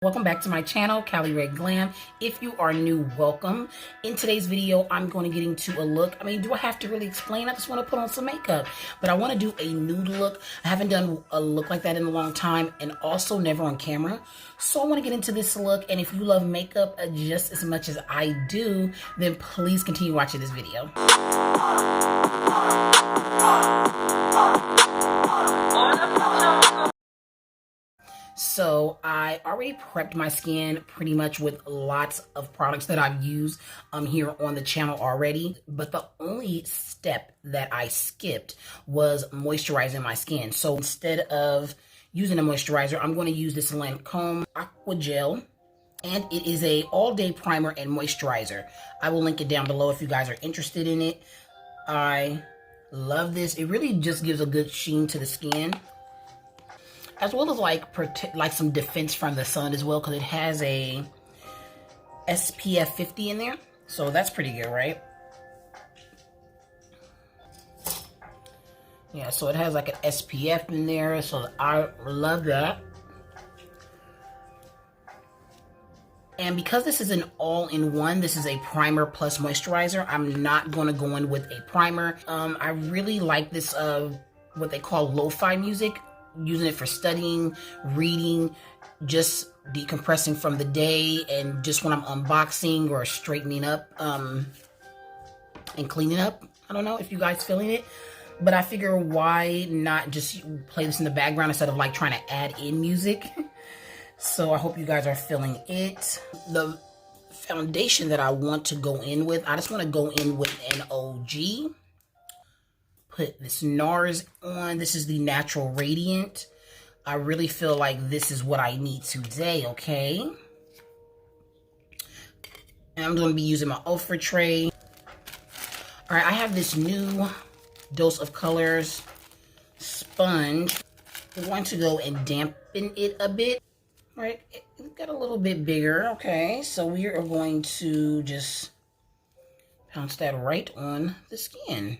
Welcome back to my channel, Cali Red Glam. If you are new, welcome. In today's video, I'm going to get into a look. I mean, do I have to really explain? I just want to put on some makeup. But I want to do a nude look. I haven't done a look like that in a long time, and also never on camera. So I want to get into this look, and if you love makeup just as much as I do, then please continue watching this video. So I already prepped my skin pretty much with lots of products that I've used here on the channel already. But the only step that I skipped was moisturizing my skin. So instead of using a moisturizer, I'm going to use this Lancôme Aqua Gel. And it is a all-day primer and moisturizer. I will link it down below if you guys are interested in it. I love this. It really just gives a good sheen to the skin, as well as like some defense from the sun as well, because it has a SPF 50 in there. So that's pretty good, right? Yeah, so it has like an SPF in there, so I love that. And because this is an all-in-one, this is a primer plus moisturizer, I'm not going to go in with a primer. I really like this, what they call lo-fi music. Using it for studying, reading, just decompressing from the day, and just when I'm unboxing or straightening up and cleaning up. I don't know if you guys feeling it, but I figure why not just play this in the background instead of like trying to add in music. So I hope you guys are feeling it. The foundation that I want to go in with, I just want to go in with an OG. Put this NARS on. This is the Natural Radiant. I really feel like this is what I need today, okay? And I'm going to be using my Ultra tray. All right, I have this new Dose of Colors sponge. I'm going to go and dampen it a bit. All right, it got a little bit bigger, okay? So we are going to just bounce that right on the skin.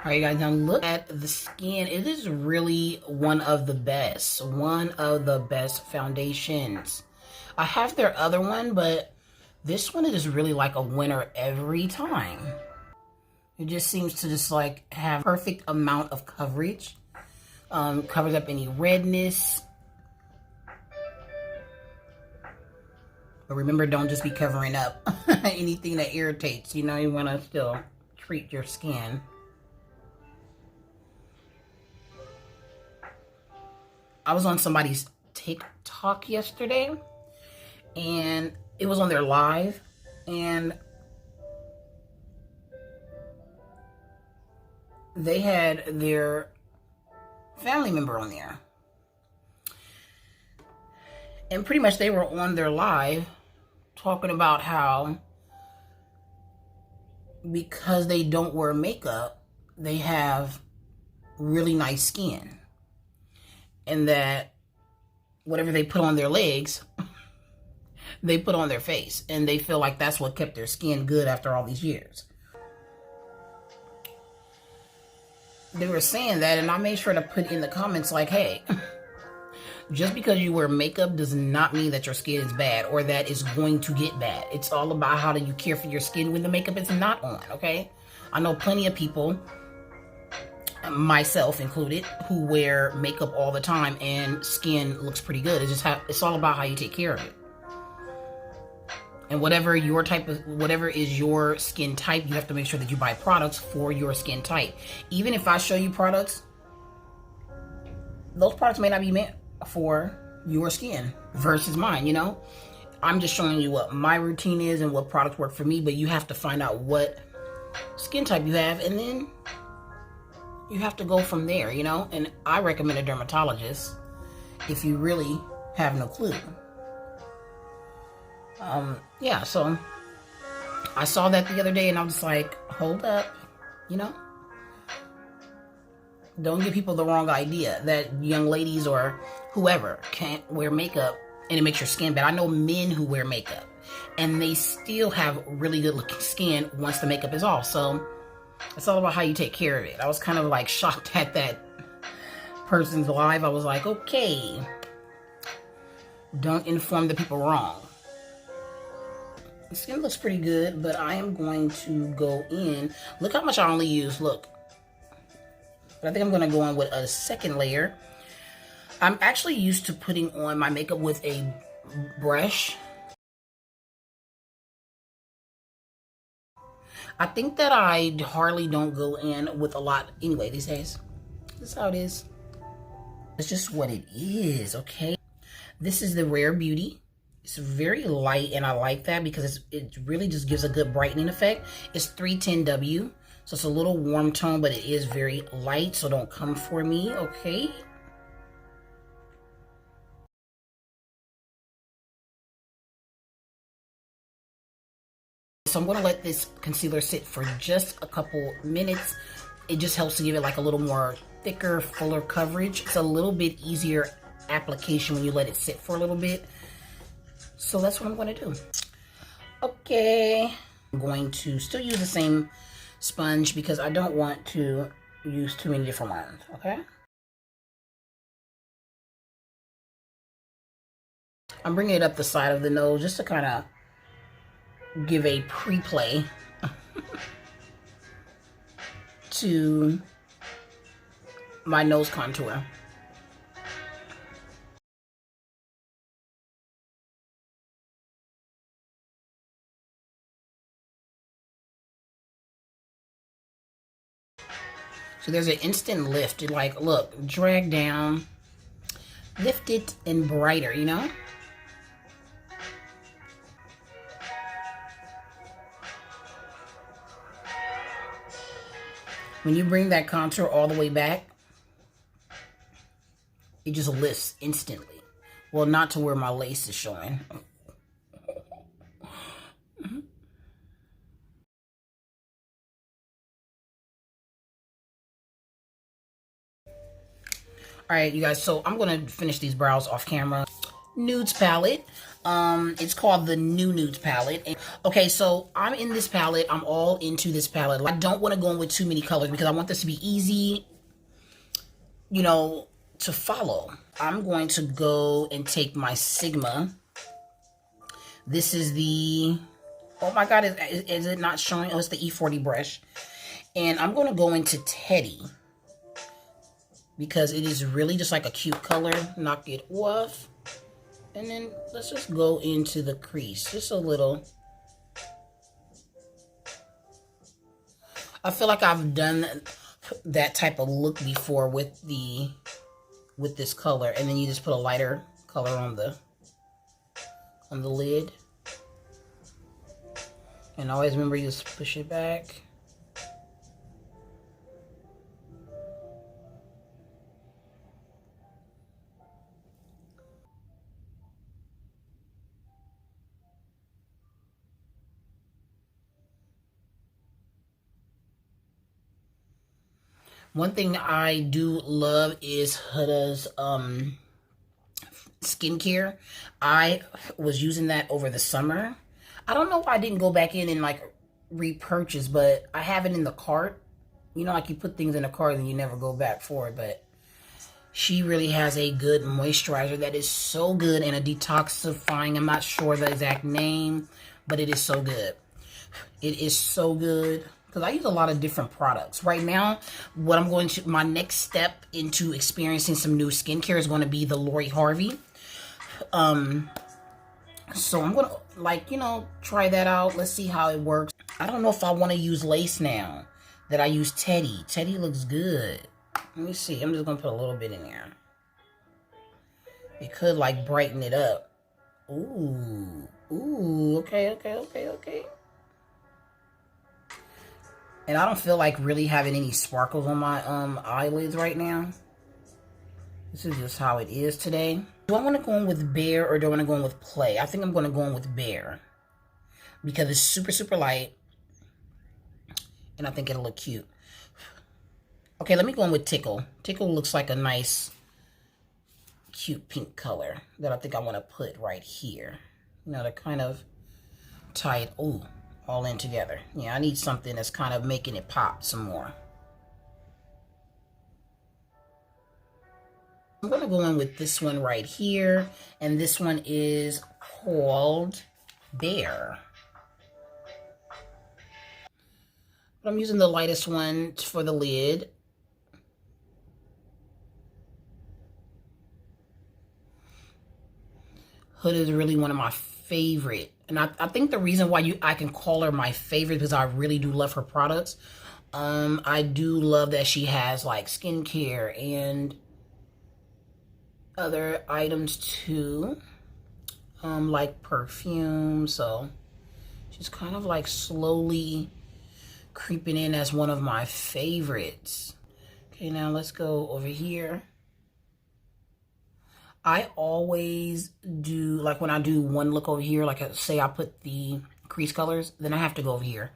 All right, guys, now look at the skin. It is really one of the best foundations. I have their other one, but this one is really like a winner every time. It just seems to just like have perfect amount of coverage. Covers up any redness. But remember, don't just be covering up anything that irritates. You know, you want to still treat your skin. I was on somebody's TikTok yesterday, and it was on their live, and they had their family member on there. And pretty much they were on their live talking about how because they don't wear makeup, they have really nice skin. And that whatever they put on their legs, they put on their face. And they feel like that's what kept their skin good after all these years. They were saying that, and I made sure to put in the comments like, hey, just because you wear makeup does not mean that your skin is bad or that it's going to get bad. It's all about how do you care for your skin when the makeup is not on, okay? I know plenty of people, myself included, who wear makeup all the time and skin looks pretty good. It's all about how you take care of it. And whatever is your skin type, you have to make sure that you buy products for your skin type. Even if I show you products, those products may not be meant for your skin versus mine, you know? I'm just showing you what my routine is and what products work for me, but you have to find out what skin type you have, and then you have to go from there, you know? And I recommend a dermatologist if you really have no clue. Yeah, so I saw that the other day and I was like, hold up, you know? Don't give people the wrong idea that young ladies or whoever can't wear makeup and it makes your skin bad. I know men who wear makeup and they still have really good looking skin once the makeup is off. So it's all about how you take care of it. I was kind of like shocked at that person's live. I was like, okay, don't inform the people wrong. The skin looks pretty good, but I am going to go in. Look how much I only use, look. But I think I'm going to go in with a second layer. I'm actually used to putting on my makeup with a brush. I think that I hardly don't go in with a lot anyway these days. This is how it is. It's just what it is, okay? This is the Rare Beauty. It's very light, and I like that because it really just gives a good brightening effect. It's 310W, so it's a little warm tone, but it is very light, so don't come for me, okay? So I'm going to let this concealer sit for just a couple minutes. It just helps to give it like a little more thicker, fuller coverage. It's a little bit easier application when you let it sit for a little bit. So that's what I'm going to do. Okay. I'm going to still use the same sponge because I don't want to use too many different ones, okay? I'm bringing it up the side of the nose just to kind of give a pre-play to my nose contour. So there's an instant lift. It like, look, drag down, lift it, and brighter, you know? When you bring that contour all the way back, it just lifts instantly. Well, not to where my lace is showing. All right, you guys, so I'm going to finish these brows off camera. Nudes palette. It's called the Nudes palette. Okay, so I'm in this palette. I'm all into this palette. I don't want to go in with too many colors because I want this to be easy, you know, to follow. I'm going to go and take my Sigma. This is the, oh my God, is it not showing? Oh, it's the E40 brush. And I'm going to go into Teddy because it is really just like a cute color. Knock it off. And then let's just go into the crease, just a little. I feel like I've done that type of look before with this color, and then you just put a lighter color on the lid. And always remember, you just push it back. One thing I do love is Huda's skincare. I was using that over the summer. I don't know why I didn't go back in and like repurchase, but I have it in the cart. You know, like you put things in a cart and you never go back for it, but she really has a good moisturizer that is so good, and a detoxifying. I'm not sure the exact name, but it is so good. It is so good. Because I use a lot of different products. Right now, my next step into experiencing some new skincare is going to be the Lori Harvey. So I'm going to, like, you know, try that out. Let's see how it works. I don't know if I want to use lace now that I use Teddy. Teddy looks good. Let me see. I'm just going to put a little bit in there. It could like brighten it up. Ooh. Ooh, okay, okay, okay, okay. And I don't feel like really having any sparkles on my eyelids right now. This is just how it is today. Do I want to go in with Bare or do I want to go in with Play? I think I'm going to go in with Bare because it's super, super light. And I think it'll look cute. Okay, let me go in with Tickle. Tickle looks like a nice, cute pink color that I think I want to put right here. You know, to kind of tie it all in together. Yeah, I need something that's kind of making it pop some more. I'm going to go in with this one right here. And this one is called Bare. But I'm using the lightest one for the lid. Hood is really one of my favorite. And I think the reason why I can call her my favorite because I really do love her products. I do love that she has like skincare and other items too. Like perfume. So she's kind of like slowly creeping in as one of my favorites. Okay, now let's go over here. I always do, like when I do one look over here, like say I put the crease colors, then I have to go over here.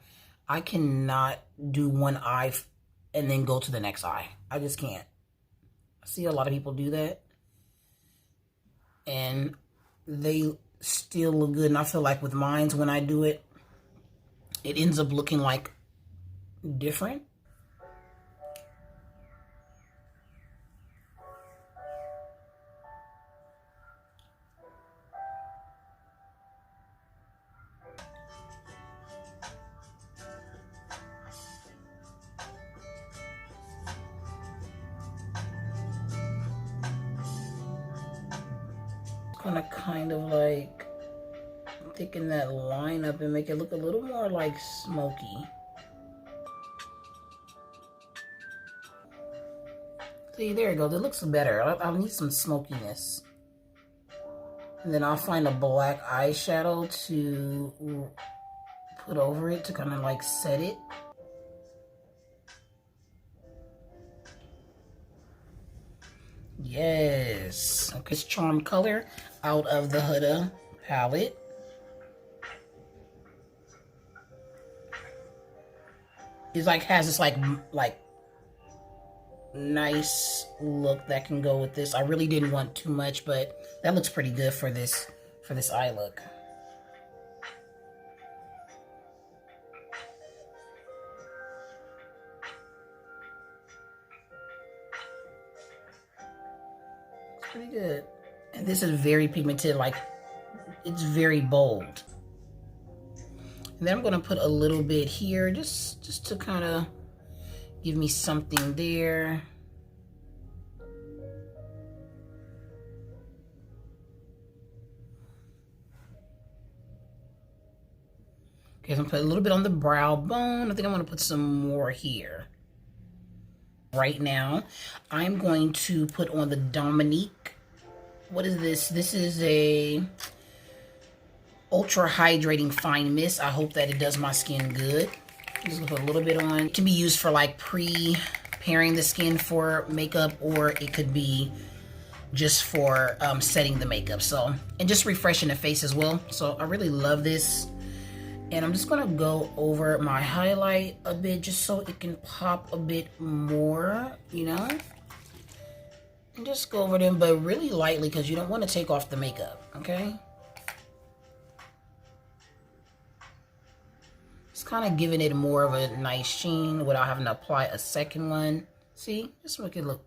I cannot do one eye and then go to the next eye. I just can't. I see a lot of people do that. And they still look good. And I feel like with mine, when I do it, it ends up looking like different. Gonna kind of like thicken that line up and make it look a little more like smoky. See, there it goes. It looks better. I'll need some smokiness. And then I'll find a black eyeshadow to put over it to kind of like set it. Yes. Okay, it's Charm Color out of the Huda palette. It's like has this like nice look that can go with this. I really didn't want too much, but that looks pretty good for this eye look. It's pretty good. And this is very pigmented, like it's very bold. And then I'm gonna put a little bit here just to kind of give me something there. Okay, so I'm gonna put a little bit on the brow bone. I think I'm gonna put some more here. Right now, I'm going to put on the Dominique. What is this? This is a ultra hydrating fine mist. I hope that it does my skin good. I'm just gonna put a little bit on. It can be used for like preparing the skin for makeup, or it could be just for setting the makeup. So, and just refreshing the face as well. So I really love this. And I'm just gonna go over my highlight a bit just so it can pop a bit more, you know? And just go over them, but really lightly because you don't want to take off the makeup, okay? Just kind of giving it more of a nice sheen without having to apply a second one. See? Just make it look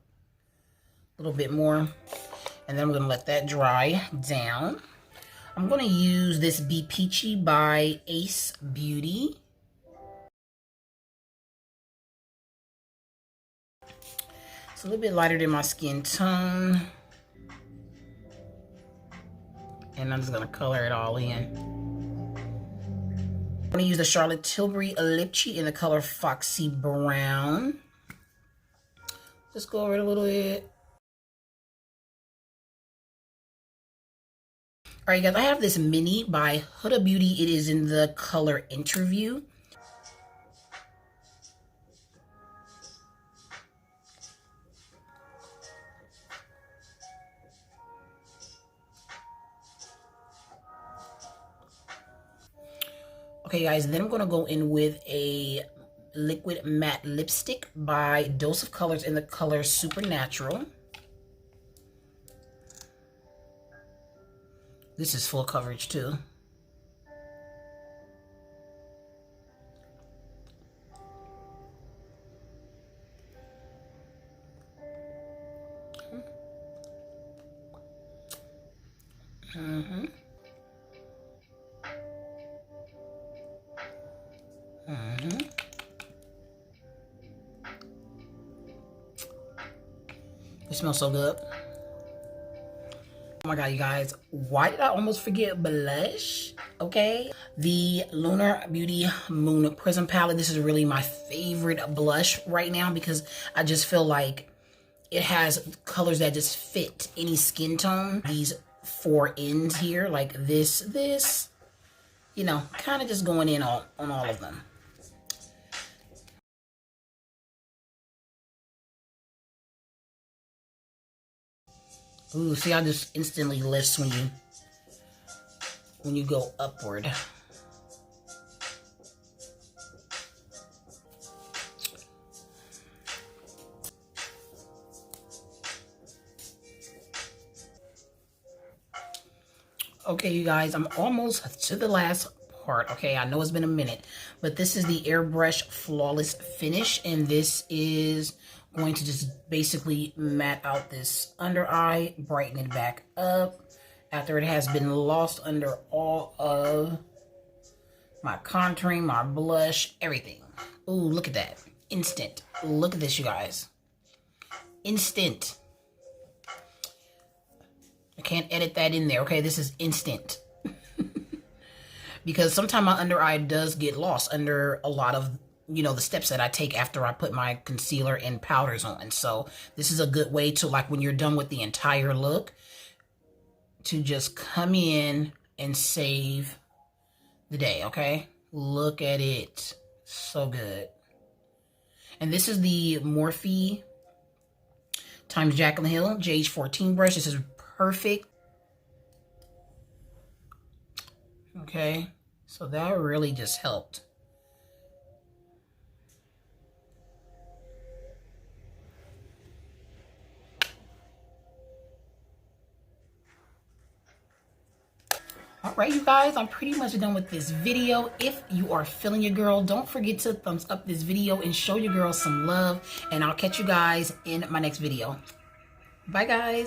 a little bit more. And then I'm gonna let that dry down. I'm going to use this Be Peachy by Ace Beauty. It's a little bit lighter than my skin tone. And I'm just going to color it all in. I'm going to use the Charlotte Tilbury Lip Cheat in the color Foxy Brown. Just go over it a little bit. All right, guys, I have this mini by Huda Beauty. It is in the color Interview. Okay, guys, then I'm going to go in with a liquid matte lipstick by Dose of Colors in the color Supernatural. This is full coverage too. It smells so good. Oh my god, you guys, why did I almost forget blush? Okay, the Lunar Beauty Moon Prism palette. This is really my favorite blush right now because I just feel like it has colors that just fit any skin tone. These four ends here, like this, you know, kind of just going in on all of them. Ooh, see how this instantly lifts when you go upward. Okay, you guys, I'm almost to the last part. Okay, I know it's been a minute, but this is the Airbrush Flawless Finish, and this is going to just basically matte out this under eye, brighten it back up after it has been lost under all of my contouring, my blush, everything. Ooh, look at that. Instant. Look at this, you guys. Instant. I can't edit that in there, okay? This is instant. Because sometimes my under eye does get lost under a lot of, you know, the steps that I take after I put my concealer and powders on. So this is a good way to, like, when you're done with the entire look, to just come in and save the day, okay? Look at it. So good. And this is the Morphe times Jaclyn Hill GH14 brush. This is perfect. Okay, so that really just helped. All right, you guys, I'm pretty much done with this video. If you are feeling your girl, don't forget to thumbs up this video and show your girl some love. And I'll catch you guys in my next video. Bye, guys.